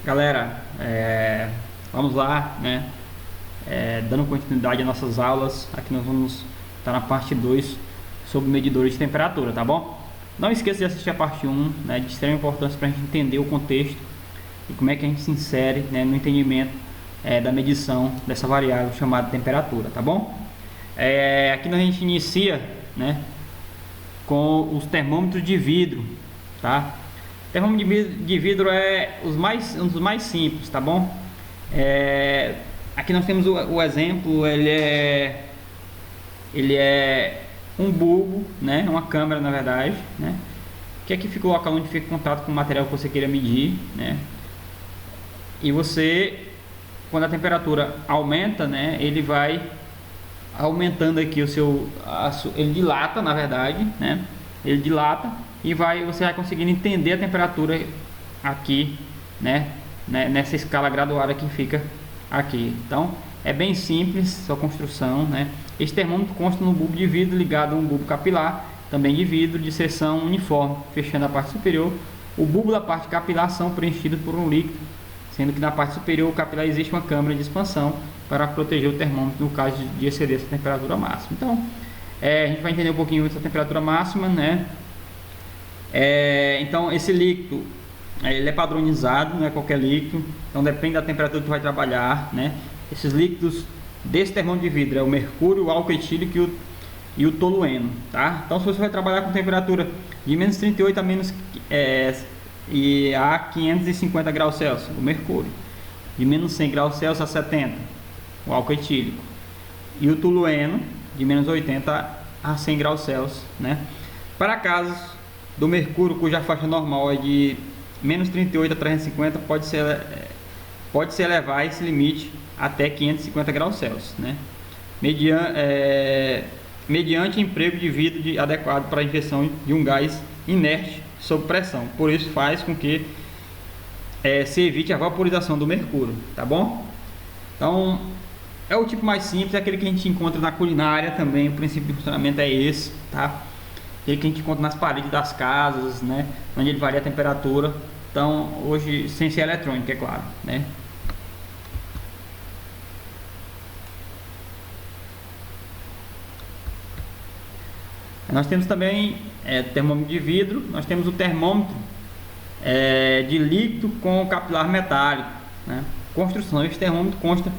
Galera, vamos lá, né? Dando continuidade às nossas aulas. Aqui nós vamos estar na parte 2 sobre medidores de temperatura, tá bom? Não esqueça de assistir a parte 1, né, de extrema importância para a gente entender o contexto e como é que a gente se insere, né, no entendimento da medição dessa variável chamada temperatura, tá bom? Aqui a gente inicia, né, com os termômetros de vidro, tá? Termômetro de vidro é um dos mais simples, tá bom? Aqui nós temos o exemplo, ele é um bulbo, né? Uma câmera, na verdade, né? Que aqui fica o local onde fica contato com o material que você queira medir, né? E você, quando a temperatura aumenta, né? Ele vai aumentando aqui ele dilata, na verdade, né? Ele dilata e você vai conseguindo entender a temperatura aqui, né? Nessa escala graduada que fica aqui. Então é bem simples sua construção, né? Este termômetro consta no bulbo de vidro ligado a um bulbo capilar, também de vidro, de seção uniforme, fechando a parte superior. O bulbo da parte capilar são preenchidos por um líquido, sendo que na parte superior capilar existe uma câmara de expansão para proteger o termômetro no caso de exceder essa temperatura máxima. Então a gente vai entender um pouquinho essa temperatura máxima, né? Então esse líquido ele é padronizado, não é qualquer líquido, então depende da temperatura que vai trabalhar, né? Esses líquidos desse termômetro de vidro é o mercúrio, o álcool etílico e o tolueno, tá? Então se você vai trabalhar com temperatura de menos 38 a 550 graus Celsius, o mercúrio, de menos 100 graus Celsius a 70, o álcool etílico, e o tolueno de menos 80 a 100 graus Celsius, né? Para casos do mercúrio cuja faixa normal é de menos 38 a 350, pode-se elevar esse limite até 550 graus Celsius, né? Mediante emprego de vidro adequado para a injeção de um gás inerte sob pressão. Por isso faz com que se evite a vaporização do mercúrio, tá bom? Então é o tipo mais simples, é aquele que a gente encontra na culinária também. O princípio de funcionamento é esse, tá? Aquele que a gente encontra nas paredes das casas, né? Onde ele varia a temperatura. Então hoje sem ser eletrônico, é claro, né? Nós temos também termômetro de vidro. Nós temos o termômetro de líquido com capilar metálico, né? Construção: este termômetro consta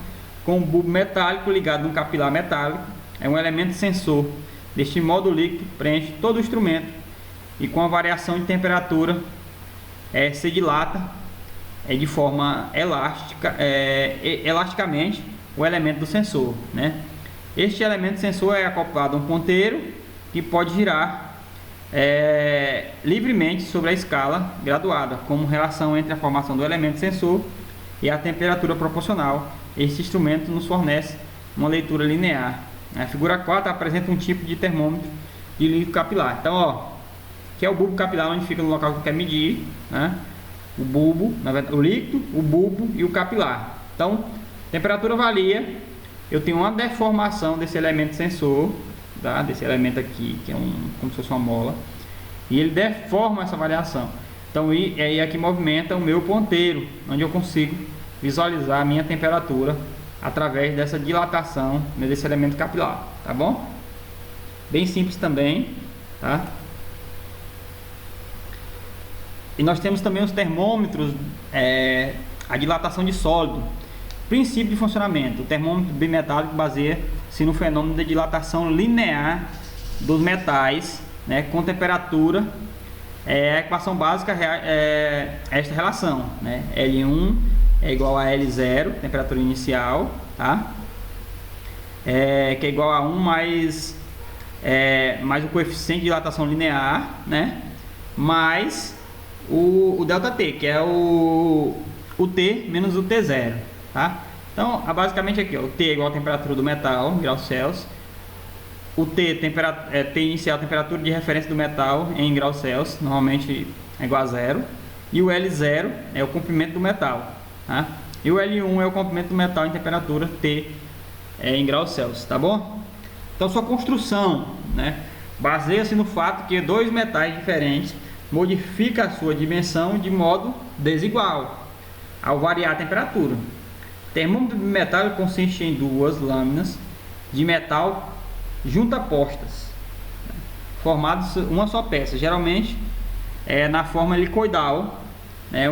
com um bulbo metálico ligado num capilar metálico. É um elemento sensor. Deste modo o líquido preenche todo o instrumento e com a variação de temperatura se dilata de forma elástica, elasticamente o elemento do sensor, né? Este elemento sensor é acoplado a um ponteiro que pode girar livremente sobre a escala graduada, como relação entre a formação do elemento sensor e a temperatura proporcional. Este instrumento nos fornece uma leitura linear. A figura 4 apresenta um tipo de termômetro de líquido capilar. Então, ó, que é o bulbo capilar, onde fica no local que eu quero medir, né? O bulbo, na verdade, o líquido, o bulbo e o capilar. Então, temperatura varia. Eu tenho uma deformação desse elemento sensor, tá? Desse elemento aqui, que é como se fosse uma mola, e ele deforma essa variação. Então, é aqui movimenta o meu ponteiro, onde eu consigo visualizar a minha temperatura através dessa dilatação, né, desse elemento capilar, tá bom? Bem simples também, tá? E nós temos também os termômetros, a dilatação de sólido. Princípio de funcionamento: o termômetro bimetálico baseia-se no fenômeno de dilatação linear dos metais, né, com temperatura. A equação básica é esta relação, né? L1 é igual a L0, temperatura inicial, tá? Que é igual a 1 mais o coeficiente de dilatação linear, né? Mais o ΔT, que é o T menos o T0, tá? Então, basicamente aqui, ó, o T é igual a temperatura do metal, em graus Celsius. O T, T inicial, temperatura de referência do metal em graus Celsius, normalmente é igual a 0. E o L0 é o comprimento do metal, tá? E o L1 é o comprimento do metal em temperatura T em graus Celsius, tá bom? Então, sua construção, né, baseia-se no fato que dois metais diferentes modificam a sua dimensão de modo desigual. ao variar a temperatura. Termômetro bimetálico consiste em duas lâminas de metal juntapostas, formadas uma só peça, geralmente na forma helicoidal, né?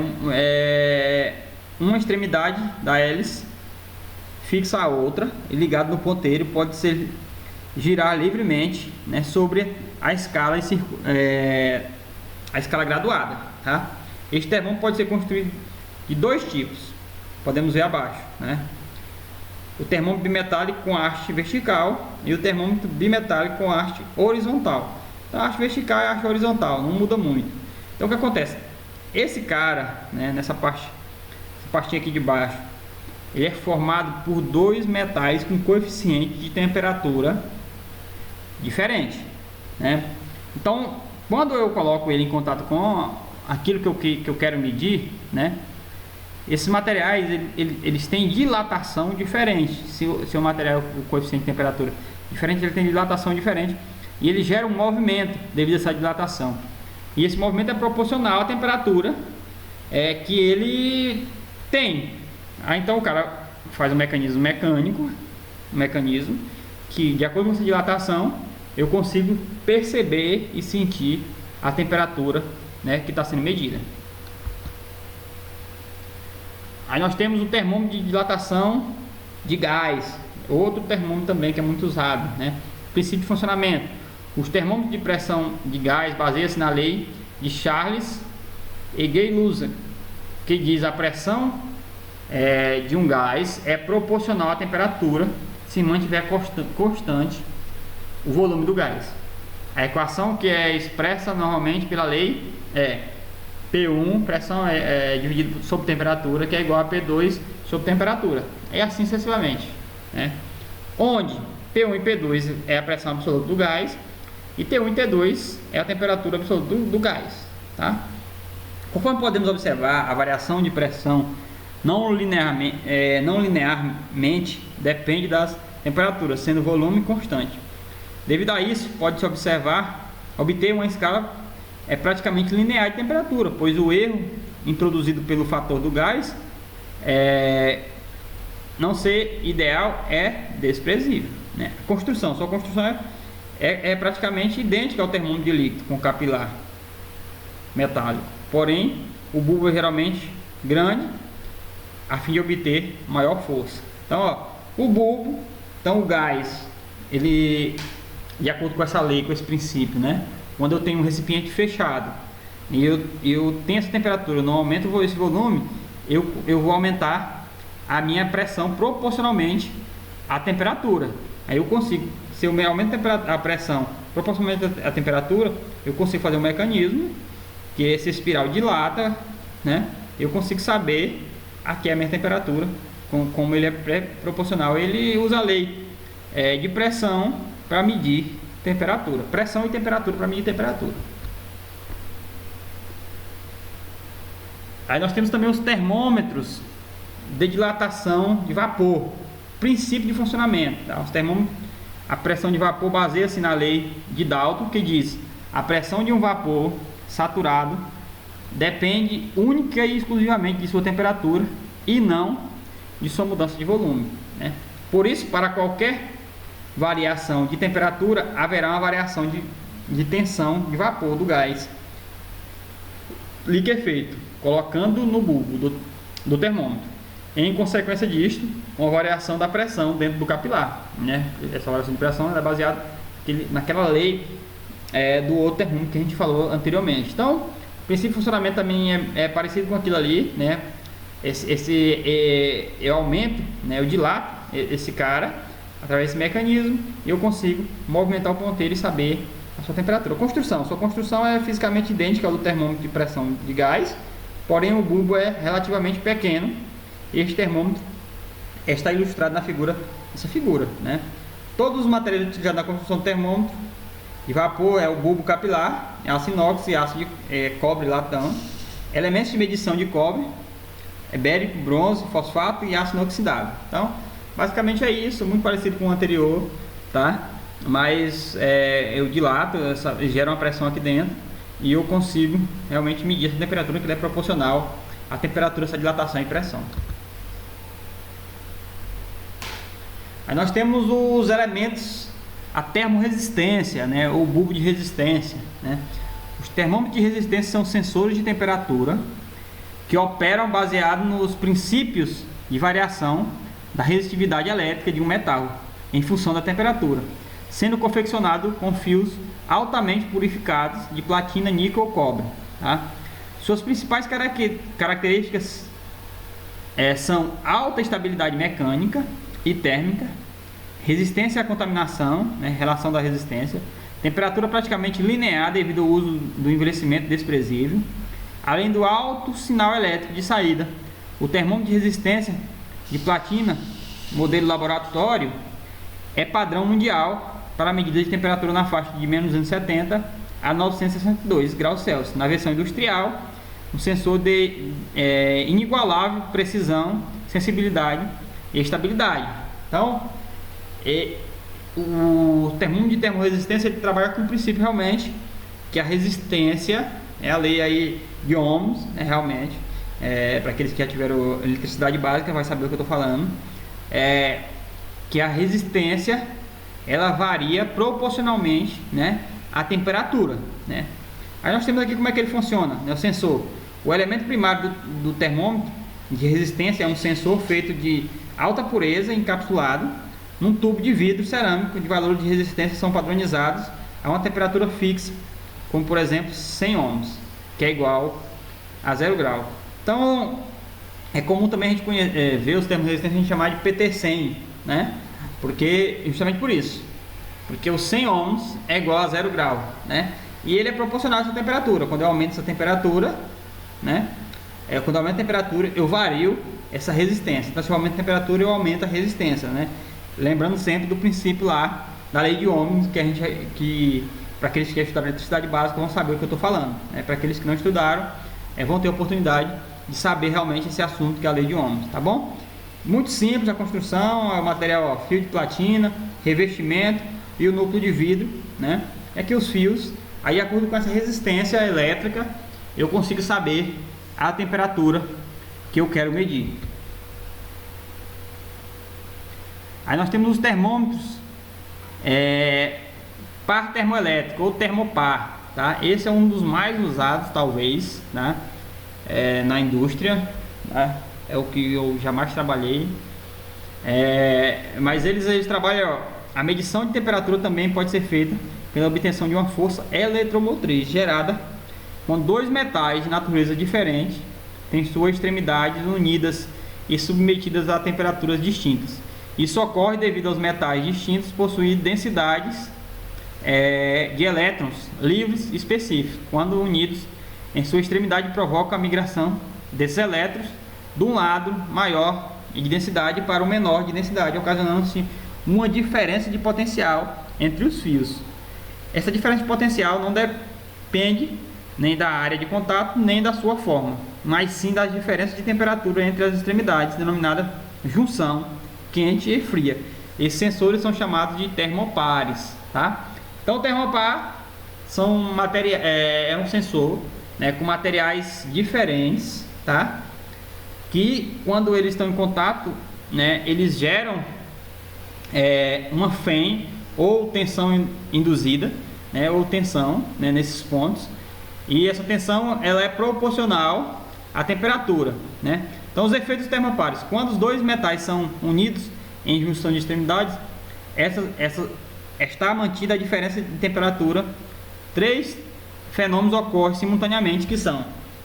Uma extremidade da hélice fixa a outra e ligado no ponteiro pode ser girar livremente, né, sobre a escala a escala graduada, tá? Este termômetro pode ser construído de dois tipos, podemos ver abaixo, né? O termômetro bimetálico com haste vertical e o termômetro bimetálico com haste horizontal. Então, a haste vertical e a haste horizontal não muda muito. Então, o que acontece? Esse cara, né, essa partinha aqui de baixo, ele é formado por dois metais com coeficiente de temperatura diferente, né? Então, quando eu coloco ele em contato com aquilo que eu quero medir, né, esses materiais eles têm dilatação diferente. Se o material o coeficiente de temperatura diferente, ele tem dilatação diferente e ele gera um movimento devido a essa dilatação. E esse movimento é proporcional à temperatura que ele tem. Então o cara faz um mecanismo mecânico, que de acordo com essa dilatação eu consigo perceber e sentir a temperatura, né, que está sendo medida. Aí nós temos o termômetro de dilatação de gás, outro termômetro também que é muito usado, né? Princípio de funcionamento: os termômetros de pressão de gás baseiam-se na lei de Charles e Gay-Lussac, que diz a pressão de um gás é proporcional à temperatura se mantiver constante o volume do gás. A equação que é expressa normalmente pela lei é P1, pressão dividido sobre temperatura, que é igual a P2 sobre temperatura. É assim sucessivamente, né? Onde P1 e P2 é a pressão absoluta do gás e T1 e T2 é a temperatura absoluta do gás, tá? Conforme podemos observar, a variação de pressão não linearmente depende das temperaturas, sendo o volume constante. Devido a isso, pode-se obter uma escala praticamente linear de temperatura, pois o erro introduzido pelo fator do gás não ser ideal é desprezível, né? Sua construção é praticamente idêntica ao termômetro de líquido com capilar metálico, porém o bulbo é geralmente grande a fim de obter maior força. Então, ó, o gás, ele, de acordo com essa lei, com esse princípio, né? Quando eu tenho um recipiente fechado e eu tenho essa temperatura, eu não aumento esse volume, eu vou aumentar a minha pressão proporcionalmente à temperatura. Aí eu consigo, se eu aumento a pressão proporcionalmente à temperatura, eu consigo fazer um mecanismo que esse espiral dilata, né? Eu consigo saber aqui é a minha temperatura, como ele é proporcional. Ele usa a lei de pressão para medir temperatura, pressão e temperatura para medir temperatura. Aí nós temos também os termômetros de dilatação de vapor, princípio de funcionamento, tá? Os termômetros, a pressão de vapor baseia-se na lei de Dalton, que diz: a pressão de um vapor saturado depende única e exclusivamente de sua temperatura e não de sua mudança de volume, né? Por isso, para qualquer variação de temperatura, haverá uma variação de tensão de vapor do gás liquefeito, colocando no bulbo do termômetro. Em consequência disto, uma variação da pressão dentro do capilar, né? Essa variação de pressão é baseada naquela lei do outro termômetro que a gente falou anteriormente. Então, o princípio de funcionamento também é parecido com aquilo ali, né? Eu aumento, né? Eu dilato esse cara através desse mecanismo, eu consigo movimentar o ponteiro e saber a sua temperatura. Sua construção é fisicamente idêntica ao do termômetro de pressão de gás, porém o bulbo é relativamente pequeno. Este termômetro está ilustrado nessa figura, né? Todos os materiais utilizados na construção do termômetro de vapor é o bulbo capilar, aço inox e aço de cobre latão, elementos de medição de cobre, bérico, bronze, fosfato e aço inoxidável. Então, basicamente é isso, muito parecido com o anterior, tá? Mas eu dilato, gera uma pressão aqui dentro e eu consigo realmente medir essa temperatura, que é proporcional a temperatura, essa dilatação e pressão. Aí nós temos os elementos, a termorresistência, né, ou bulbo de resistência, né? Os termômetros de resistência são sensores de temperatura que operam baseado nos princípios de variação da resistividade elétrica de um metal em função da temperatura, sendo confeccionado com fios altamente purificados de platina, níquel ou cobre, tá? Suas principais características são alta estabilidade mecânica e térmica, resistência à contaminação, né, relação da resistência, temperatura praticamente linear devido ao uso do envelhecimento desprezível, além do alto sinal elétrico de saída. O termômetro de resistência de platina, modelo laboratório, é padrão mundial para a medida de temperatura na faixa de menos 270 a 962 graus Celsius. Na versão industrial, um sensor de inigualável precisão, sensibilidade e estabilidade. Então, o termômetro de termorresistência, ele trabalha com o princípio realmente que a resistência é a lei aí de Ohms, né, realmente. Para aqueles que já tiveram eletricidade básica, vai saber o que eu estou falando. Que a resistência ela varia proporcionalmente, né, à temperatura, né? Aí nós temos aqui como é que ele funciona, né, o sensor. O elemento primário do termômetro de resistência é um sensor feito de alta pureza, encapsulado num tubo de vidro cerâmico de valores de resistência são padronizados a uma temperatura fixa, como por exemplo 100 ohms, que é igual a 0 grau. Então é comum também a gente ver os termos de resistência a gente chamar de PT100, né? Porque justamente por isso, porque o 100 ohms é igual a 0 grau, né? E ele é proporcional à sua temperatura. Quando eu aumento essa temperatura, né? Quando eu aumento a temperatura, eu vario essa resistência. Então, se eu aumento a temperatura, eu aumento a resistência, né? Lembrando sempre do princípio lá da lei de Ohms, que para aqueles que estudaram eletricidade básica vão saber o que eu estou falando, né? Para aqueles que não estudaram, vão ter a oportunidade de saber realmente esse assunto que é a lei de Ohms, tá bom? Muito simples a construção, o material fio de platina, revestimento e o núcleo de vidro, né? É que os fios, aí de acordo com essa resistência elétrica, eu consigo saber a temperatura que eu quero medir. Aí nós temos os termômetros par termoelétrico ou termopar, tá? Esse é um dos mais usados, talvez, né? Na indústria, né? É o que eu jamais trabalhei, mas eles trabalham, a medição de temperatura também pode ser feita pela obtenção de uma força eletromotriz gerada quando dois metais de natureza diferente têm suas extremidades unidas e submetidas a temperaturas distintas. Isso ocorre devido aos metais distintos possuírem densidades de elétrons livres específicos. Quando unidos em sua extremidade, provoca a migração desses elétrons de um lado maior de densidade para o menor de densidade, ocasionando-se uma diferença de potencial entre os fios. Essa diferença de potencial não depende nem da área de contato, nem da sua forma, mas sim das diferenças de temperatura entre as extremidades, denominada junção quente e fria. Esses sensores são chamados de termopares, tá? Então, o termopar é um sensor, né, com materiais diferentes, tá? Que quando eles estão em contato, né, eles geram uma FEM ou tensão induzida, né, ou tensão, né, nesses pontos, e essa tensão ela é proporcional à temperatura, né? Então, os efeitos termopares: quando os dois metais são unidos em junção de extremidades, está mantida a diferença de temperatura. Três fenômenos ocorrem simultaneamente, que são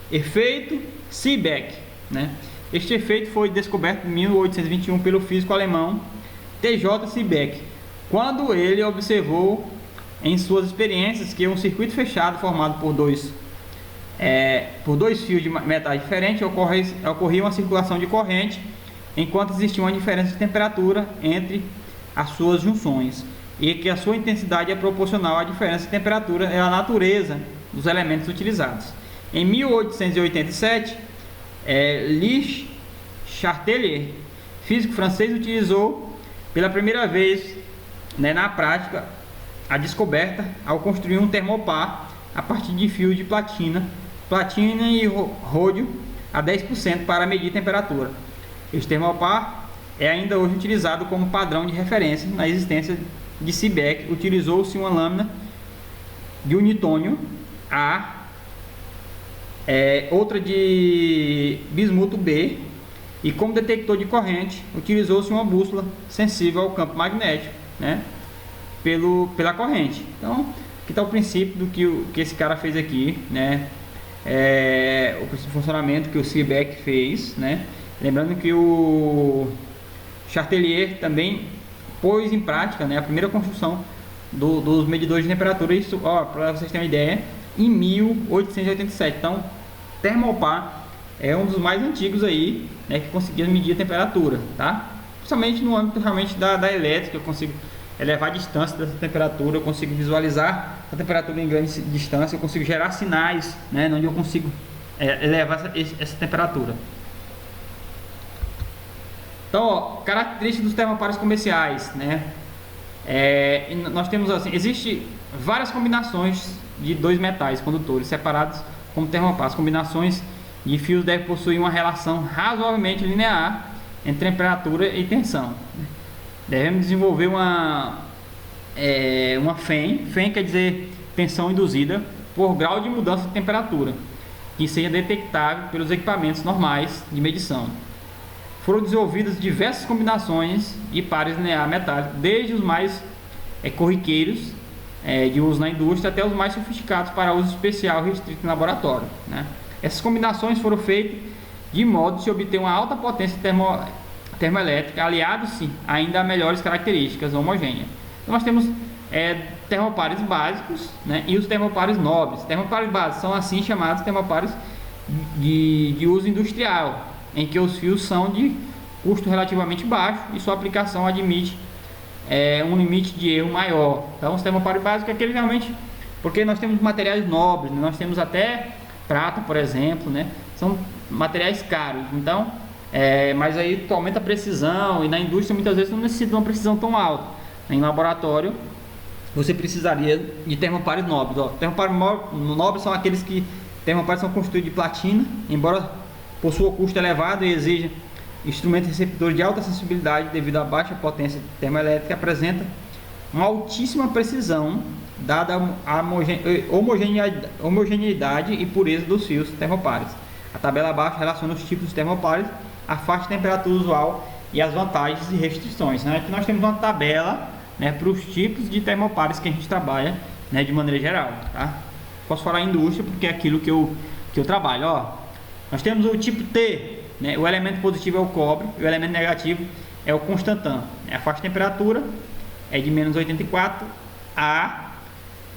efeito Seebeck, né? Este efeito foi descoberto em 1821 pelo físico alemão T.J. Seebeck, quando ele observou em suas experiências que um circuito fechado formado por dois fios de metais diferentes ocorria uma circulação de corrente, enquanto existia uma diferença de temperatura entre as suas junções, e que a sua intensidade é proporcional à diferença de temperatura e à natureza dos elementos utilizados. Em 1887, Louis Chartellier, físico francês, utilizou pela primeira vez, né, na prática, a descoberta ao construir um termopar a partir de fio de platina e rôdio a 10% para medir temperatura. Este termopar é ainda hoje utilizado como padrão de referência na existência de Seebeck. Utilizou-se uma lâmina de unitônio A, outra de bismuto B, e como detector de corrente utilizou-se uma bússola sensível ao campo magnético, né, pela corrente. Então, aqui está o princípio do que esse cara fez aqui, né, o princípio de funcionamento que o Seebeck fez, né. Lembrando que o Chartellier também pôs em prática, né, a primeira construção dos medidores de temperatura. Isso, para vocês terem uma ideia, em 1887. Então, termopar é um dos mais antigos aí, né, que conseguia medir a temperatura, tá? Principalmente no âmbito realmente da elétrica. Eu consigo elevar a distância dessa temperatura, eu consigo visualizar a temperatura em grande distância, eu consigo gerar sinais, né, onde eu consigo elevar essa temperatura. Então, características dos termopares comerciais, né? Nós temos assim, existe várias combinações de dois metais condutores separados como termopares. Combinações de fios devem possuir uma relação razoavelmente linear entre temperatura e tensão. Devemos desenvolver uma FEM. FEM quer dizer tensão induzida por grau de mudança de temperatura, que seja detectável pelos equipamentos normais de medição. Foram desenvolvidas diversas combinações de pares linear metálicos, desde os mais corriqueiros de uso na indústria até os mais sofisticados para uso especial restrito em laboratório, né? Essas combinações foram feitas de modo a se obter uma alta potência termoelétrica, aliado-se ainda a melhores características homogêneas. Então nós temos termopares básicos, né, e os termopares nobres. Termopares básicos são assim chamados termopares de uso industrial, em que os fios são de custo relativamente baixo e sua aplicação admite um limite de erro maior. Então, os termopares básicos é aquele realmente, porque nós temos materiais nobres, né? Nós temos até prata, por exemplo, né? São materiais caros. Então, mas aí tu aumenta a precisão, e na indústria muitas vezes não necessita de uma precisão tão alta. Em laboratório, você precisaria de termopares nobres. Termopares nobres são aqueles que termopares são construídos de platina, embora possua custo elevado e exija instrumentos receptores de alta sensibilidade devido à baixa potência termoelétrica, apresenta uma altíssima precisão dada a homogeneidade e pureza dos fios termopares. A tabela abaixo relaciona os tipos de termopares, a faixa de temperatura usual e as vantagens e restrições, né? Aqui nós temos uma tabela, né, para os tipos de termopares que a gente trabalha, né, de maneira geral, tá? Posso falar indústria porque é aquilo que eu trabalho. Nós temos o tipo T, né? O elemento positivo é o cobre e o elemento negativo é o constantan. A faixa de temperatura é de menos 84 a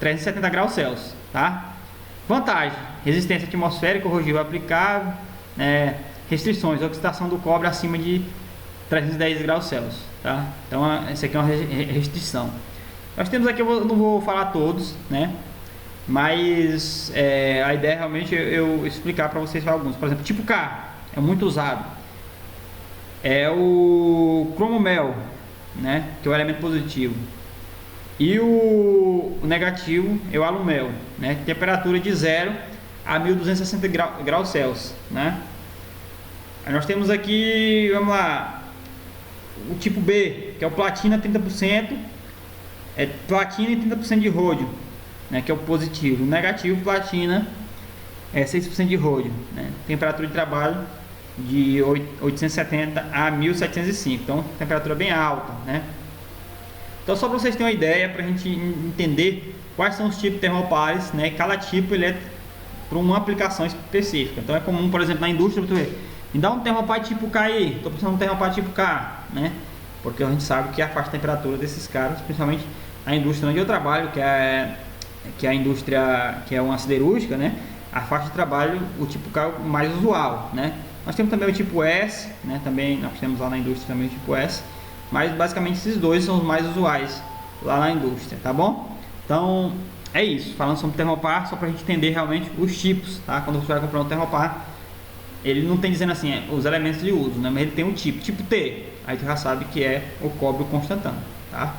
370 graus Celsius, tá? Vantagem: resistência atmosférica, corrosiva aplicável, restrições: oxidação do cobre acima de 310 graus Celsius, tá? Então essa aqui é uma restrição. Nós temos aqui, eu não vou falar todos, né? Mas a ideia é realmente eu explicar para vocês alguns. Por exemplo, tipo K é muito usado, é o cromomel, né, que é o elemento positivo, e o negativo é o alumel, né, temperatura de 0 a 1260 graus Celsius, né. Aí nós temos aqui, vamos lá, o tipo B, que é o platina 30%, platina e 30% de rôdio, né, que é o positivo. O negativo, platina, 6% de rôdio, né? Temperatura de trabalho de 870 a 1705. Então, temperatura bem alta, né? Então, só para vocês terem uma ideia, para a gente entender quais são os tipos de termopares, né? Cada tipo ele é para uma aplicação específica. Então, é comum, por exemplo, na indústria, me dá um termopar tipo K aí, estou precisando de um termopar tipo K, né? Porque a gente sabe que a faixa de temperatura desses caras, principalmente na indústria onde eu trabalho, que é a indústria, que é uma siderúrgica, né? A faixa de trabalho, o tipo K é o mais usual, né? Nós temos também o tipo S, né? Também nós temos lá na indústria também o tipo S, mas basicamente esses dois são os mais usuais lá na indústria, tá bom? Então é isso, falando sobre termopar, só para a gente entender realmente os tipos, tá? Quando você vai comprar um termopar, ele não tem dizendo assim, os elementos de uso, né? Mas ele tem um tipo T, aí tu já sabe que é o cobre e o constantan, tá?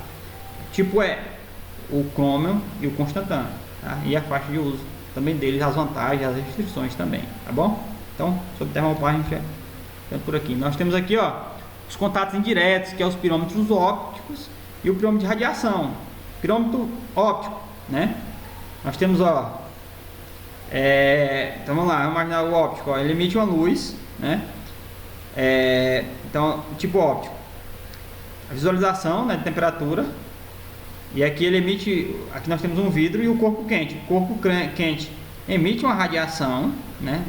Tipo E, o crômio e o constantan, tá? E a faixa de uso também deles, as vantagens, as restrições também, tá bom? Então, sobre termopar a gente é por aqui. Nós temos aqui, ó, os contatos indiretos, que é os pirômetros ópticos e o pirômetro de radiação. Pirômetro óptico, né? Nós temos, ó, então vamos lá, vamos imaginar o óptico, ó, ele emite uma luz, né? Então, tipo óptico, a visualização, né, de temperatura, e aqui ele emite, aqui nós temos um vidro e o corpo quente. O corpo quente emite uma radiação, né?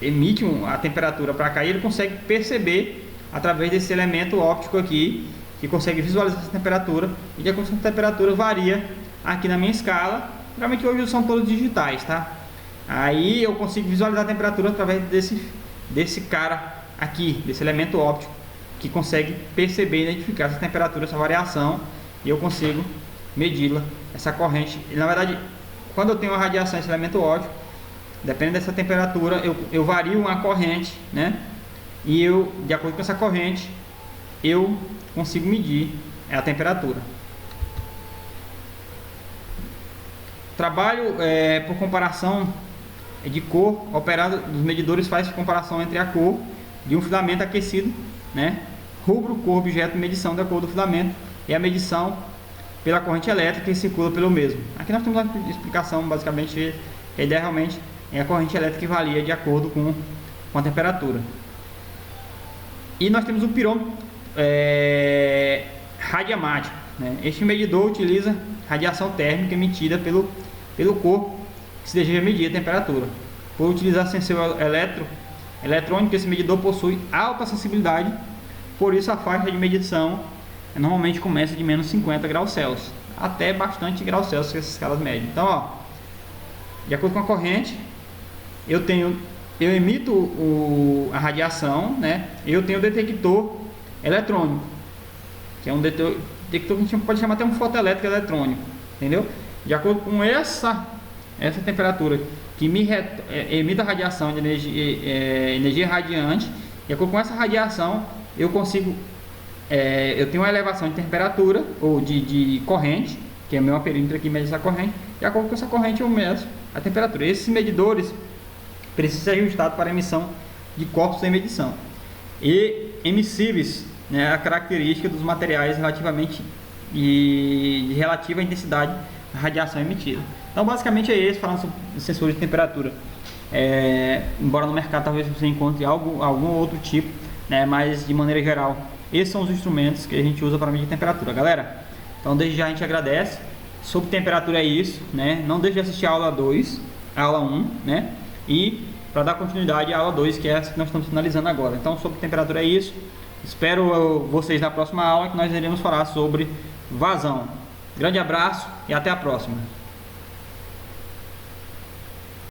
Emite a temperatura para cá e ele consegue perceber através desse elemento óptico aqui, que consegue visualizar essa temperatura, e de acordo com a temperatura varia aqui na minha escala. Realmente hoje são todos digitais, tá? Aí eu consigo visualizar a temperatura através desse cara aqui, desse elemento óptico, que consegue perceber e identificar essa temperatura, essa variação, e eu consigo medi-la, essa corrente. E, na verdade, quando eu tenho uma radiação, esse elemento óptico, dependendo dessa temperatura, eu vario uma corrente, né? E eu, de acordo com essa corrente, eu consigo medir a temperatura. Trabalho por comparação de cor operado dos medidores, faz comparação entre a cor de um filamento aquecido, né? Rubro, cor, objeto, medição da cor do filamento e a medição pela corrente elétrica que circula pelo mesmo. Aqui nós temos uma explicação, basicamente, que a ideia realmente é a corrente elétrica que varia de acordo com a temperatura. E nós temos o pirômetro radiamático, né? Este medidor utiliza radiação térmica emitida pelo corpo que se deseja medir a temperatura. Por utilizar sensor eletrônico, esse medidor possui alta sensibilidade, por isso a faixa de medição normalmente começa de menos 50 graus Celsius até bastante graus Celsius, essas escalas médias. Então, ó, de acordo com a corrente, eu emito a radiação, né? Eu tenho o detector eletrônico, que é um detector que a gente pode chamar até um fotoelétrico eletrônico, entendeu? De acordo com essa temperatura que emite a radiação de energia radiante, de acordo com essa radiação, eu consigo, eu tenho uma elevação de temperatura ou de corrente, que é o meu perímetro aqui mede essa corrente. De acordo com essa corrente eu meço a temperatura. Esses medidores precisam ser ajustados para a emissão de corpos em medição e emissíveis, né, a característica dos materiais relativamente e de relativa intensidade da radiação emitida. Então basicamente é isso, falando sobre sensores de temperatura. Embora no mercado talvez você encontre algum outro tipo, né, mas de maneira geral esses são os instrumentos que a gente usa para medir temperatura, galera. Então desde já a gente agradece. Sobre temperatura é isso, né? Não deixe de assistir a aula 2, a aula 1, né? E para dar continuidade à aula 2, que é essa que nós estamos finalizando agora. Então sobre temperatura é isso. Espero vocês na próxima aula, que nós iremos falar sobre vazão. Grande abraço e até a próxima.